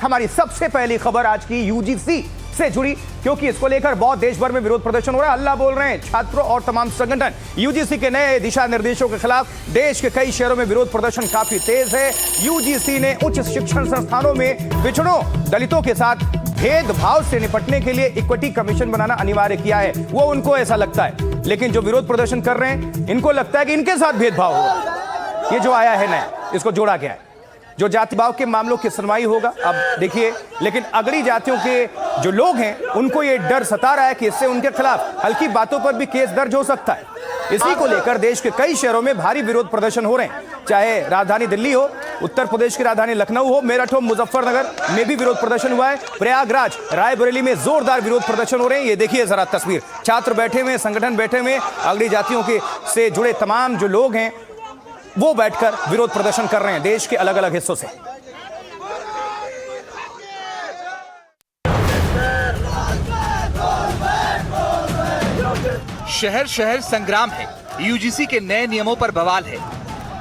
हमारी सबसे पहली खबर आज की यूजीसी से जुड़ी, क्योंकि इसको लेकर बहुत देश भर में विरोध प्रदर्शन हो रहा है। हल्ला बोल रहे हैं छात्रों और तमाम संगठन। यूजीसी के नए दिशा निर्देशों के खिलाफ देश के कई शहरों में विरोध प्रदर्शन काफी तेज है। यूजीसी ने उच्च शिक्षण संस्थानों में पिछड़ों दलितों के साथ भेदभाव से निपटने के लिए इक्विटी कमीशन बनाना अनिवार्य किया है। वो उनको ऐसा लगता है, लेकिन जो विरोध प्रदर्शन कर रहे हैं इनको लगता है कि इनके साथ भेदभाव होगा। ये जो आया है नया, इसको जोड़ा गया है, जो जातिभाव के मामलों की सुनवाई होगा। अब देखिए, लेकिन अगली जातियों के जो लोग हैं उनको ये डर सता रहा है कि इससे उनके खिलाफ हल्की बातों पर भी केस दर्ज हो सकता है। इसी को लेकर देश के कई शहरों में भारी विरोध प्रदर्शन हो रहे हैं, चाहे राजधानी दिल्ली हो, उत्तर प्रदेश की राजधानी लखनऊ हो, मेरठ हो, मुजफ्फरनगर में भी विरोध प्रदर्शन हुआ है। प्रयागराज, रायबरेली में जोरदार विरोध प्रदर्शन हो रहे हैं। ये देखिए जरा तस्वीर, छात्र बैठे हुए, संगठन बैठे हुए, अगली जातियों के से जुड़े तमाम जो लोग हैं वो बैठकर विरोध प्रदर्शन कर रहे हैं देश के अलग अलग हिस्सों से। शहर शहर संग्राम है। यूजीसी के नए नियमों पर बवाल है।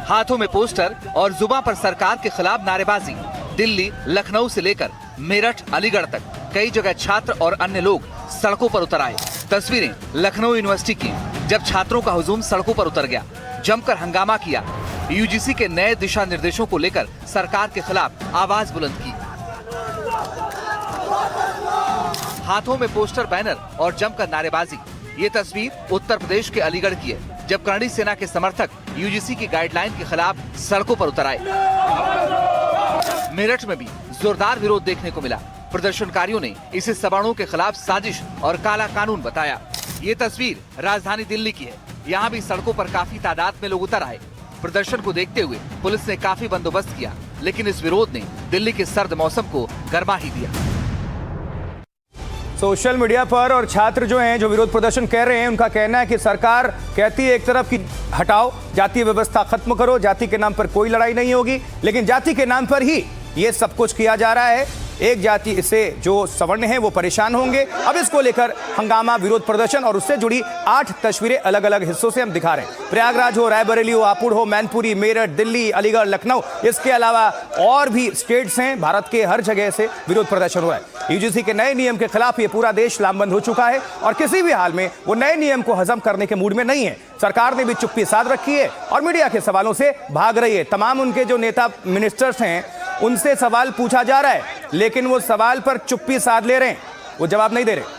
हाथों में पोस्टर और जुबान पर सरकार के खिलाफ नारेबाजी। दिल्ली, लखनऊ से लेकर मेरठ, अलीगढ़ तक कई जगह छात्र और अन्य लोग सड़कों पर उतर आए। तस्वीरें लखनऊ यूनिवर्सिटी की, जब छात्रों का हुजूम सड़कों पर उतर गया, जमकर हंगामा किया। यूजीसी के नए दिशा निर्देशों को लेकर सरकार के खिलाफ आवाज बुलंद की। हाथों में पोस्टर, बैनर और जमकर नारेबाजी। ये तस्वीर उत्तर प्रदेश के अलीगढ़ की है, जब करणी सेना के समर्थक यूजीसी की गाइडलाइन के खिलाफ सड़कों पर उतर आए। मेरठ में भी जोरदार विरोध देखने को मिला। प्रदर्शनकारियों ने इसे सवर्णों के खिलाफ साजिश और काला कानून बताया। ये तस्वीर राजधानी दिल्ली की है। यहाँ भी सड़कों पर काफी तादाद में लोग उतर आए। प्रदर्शन को देखते हुए पुलिस ने काफी बंदोबस्त किया, लेकिन इस विरोध ने दिल्ली के सर्द मौसम को गर्मा ही दिया। सोशल मीडिया पर और छात्र जो हैं, जो विरोध प्रदर्शन कर रहे हैं, उनका कहना है कि सरकार कहती है एक तरफ कि हटाओ, जातीय व्यवस्था खत्म करो, जाति के नाम पर कोई लड़ाई नहीं होगी, लेकिन जाति के नाम पर ही ये सब कुछ किया जा रहा है। एक जाति से जो सवर्ण हैं वो परेशान होंगे। अब इसको लेकर हंगामा, विरोध प्रदर्शन और उससे जुड़ी 8 तस्वीरें अलग अलग हिस्सों से हम दिखा रहे हैं। प्रयागराज हो, रायबरेली हो, हापुड़ हो, मैनपुरी, मेरठ, दिल्ली, अलीगढ़, लखनऊ, इसके अलावा और भी स्टेट्स हैं, भारत के हर जगह से विरोध प्रदर्शन हो रहा है। यूजीसी के नए नियम के खिलाफ ये पूरा देश लामबंद हो चुका है और किसी भी हाल में वो नए नियम को हजम करने के मूड में नहीं है। सरकार ने भी चुप्पी साध रखी है और मीडिया के सवालों से भाग रही है। तमाम उनके जो नेता, मिनिस्टर्स हैं, उनसे सवाल पूछा जा रहा है, लेकिन वो सवाल पर चुप्पी साध ले रहे हैं, वो जवाब नहीं दे रहे।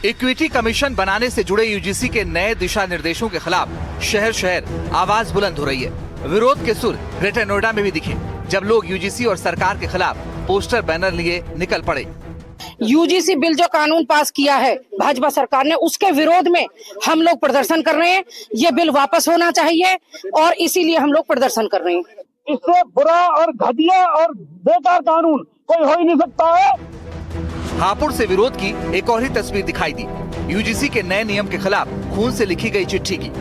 इक्विटी कमीशन बनाने से जुड़े यूजीसी के नए दिशा निर्देशों के खिलाफ शहर शहर आवाज बुलंद हो रही है। विरोध के सुर ग्रेटर नोएडा में भी दिखे, जब लोग यूजीसी और सरकार के खिलाफ पोस्टर, बैनर लिए निकल पड़े। यूजीसी बिल जो कानून पास किया है भाजपा सरकार ने, उसके विरोध में हम लोग प्रदर्शन कर रहे हैं। ये बिल वापस होना चाहिए और इसीलिए हम लोग प्रदर्शन कर रहे हैं। इससे बुरा और घटिया और बेकार कानून कोई हो ही नहीं सकता है। हापुड़ से विरोध की एक और ही तस्वीर दिखाई दी। यूजीसी के नए नियम के खिलाफ खून से लिखी गई चिट्ठी की।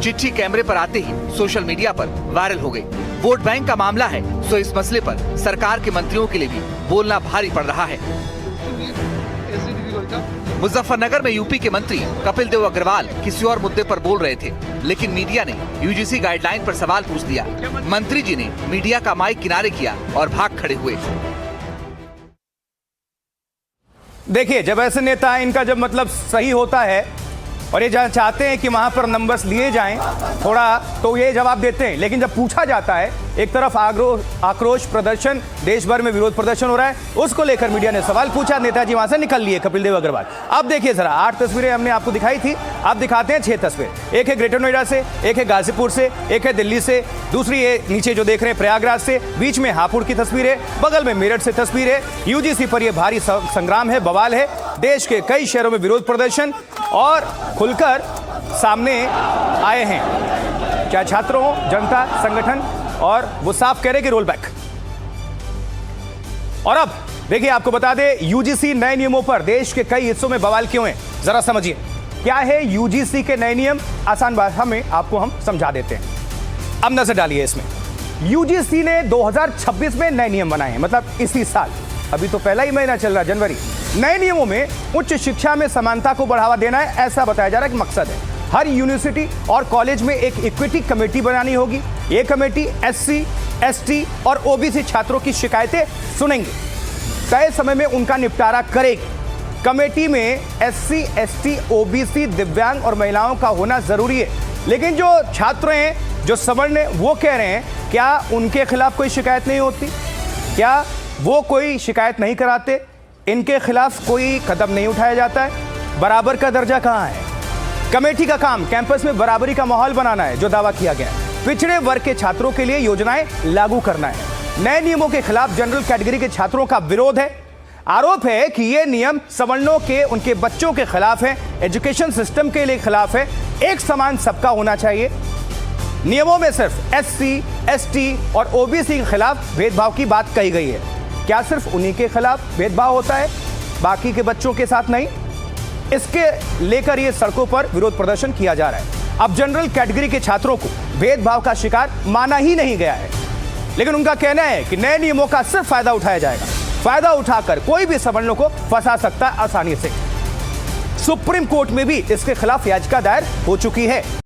चिट्ठी कैमरे पर आते ही सोशल मीडिया पर वायरल हो गई। वोट बैंक का मामला है, सो इस मसले पर सरकार के मंत्रियों के लिए भी बोलना भारी पड़ रहा है। मुजफ्फरनगर में यूपी के मंत्री कपिल देव अग्रवाल किसी और मुद्दे पर बोल रहे थे, लेकिन मीडिया ने यूजीसी गाइडलाइन पर सवाल पूछ दिया। मंत्री जी ने मीडिया का माइक किनारे किया और भाग खड़े हुए। देखिए, जब ऐसे नेता, इनका जब मतलब सही होता है और ये चाहते हैं कि वहां पर नंबर्स लिए जाएं थोड़ा, तो ये जवाब देते हैं, लेकिन जब पूछा जाता है, एक तरफ आक्रोश प्रदर्शन, देश भर में विरोध प्रदर्शन हो रहा है, उसको लेकर मीडिया ने सवाल पूछा, नेताजी वहां से निकल लिए, कपिल देव अग्रवाल। अब देखिए जरा, 8 तस्वीरें हमने आपको दिखाई थी, अब दिखाते हैं 6 तस्वीर। एक है ग्रेटर नोएडा से, एक है गाजीपुर से, एक है दिल्ली से, दूसरी है नीचे जो देख रहे हैं प्रयागराज से, बीच में हापुड़ की तस्वीर है, बगल में मेरठ से तस्वीर है। यूजीसी पर यह भारी संग्राम है, बवाल है। देश के कई शहरों में विरोध प्रदर्शन और खुलकर सामने आए हैं, चाहे छात्र हो, जनता, संगठन, और वो साफ कह रहे कि रोल बैक। और अब देखिए, आपको बता दें यूजीसी नए नियमों पर देश के कई हिस्सों में बवाल क्यों है, जरा समझिए। क्या है यूजीसी के नए नियम, आसान भाषा में आपको हम समझा देते हैं। अब नजर डालिए इसमें। यूजीसी ने 2026 में नए नियम बनाए हैं, मतलब इसी साल, अभी तो पहला ही महीना चल रहा है, जनवरी। नए नियमों में उच्च शिक्षा में समानता को बढ़ावा देना है, ऐसा बताया जा रहा है कि मकसद है। हर यूनिवर्सिटी और कॉलेज में एक इक्विटी कमेटी बनानी होगी। ये कमेटी एससी, एसटी और ओबीसी छात्रों की शिकायतें सुनेंगे, तय समय में उनका निपटारा करेगी। कमेटी में एससी, एसटी, ओबीसी, दिव्यांग और महिलाओं का होना जरूरी है। लेकिन जो छात्र हैं, जो सवर्ण हैं, वो कह रहे हैं क्या उनके खिलाफ कोई शिकायत नहीं होती? क्या वो कोई शिकायत नहीं कराते? इनके खिलाफ कोई कदम नहीं उठाया जाता है? बराबर का दर्जा कहाँ है? कमेटी का काम कैंपस में बराबरी का माहौल बनाना है, जो दावा किया गया है। पिछड़े वर्ग के छात्रों के लिए योजनाएं लागू करना है। नए नियमों के खिलाफ जनरल कैटेगरी के छात्रों का विरोध है। आरोप है कि ये नियम सवर्णों के, उनके बच्चों के खिलाफ है, एजुकेशन सिस्टम के लिए खिलाफ है। एक समान सबका होना चाहिए। नियमों में सिर्फ एससी, एसटी और ओबीसी के खिलाफ भेदभाव की बात कही गई है। क्या सिर्फ उन्हीं के खिलाफ भेदभाव होता है, बाकी के बच्चों के साथ नहीं? इसके लेकर ये सड़कों पर विरोध प्रदर्शन किया जा रहा है। अब जनरल कैटेगरी के छात्रों को भेदभाव का शिकार माना ही नहीं गया है, लेकिन उनका कहना है कि नए नियमों का सिर्फ फायदा उठाया जाएगा। फायदा उठाकर कोई भी सवर्णों को फंसा सकता है आसानी से। सुप्रीम कोर्ट में भी इसके खिलाफ याचिका दायर हो चुकी है।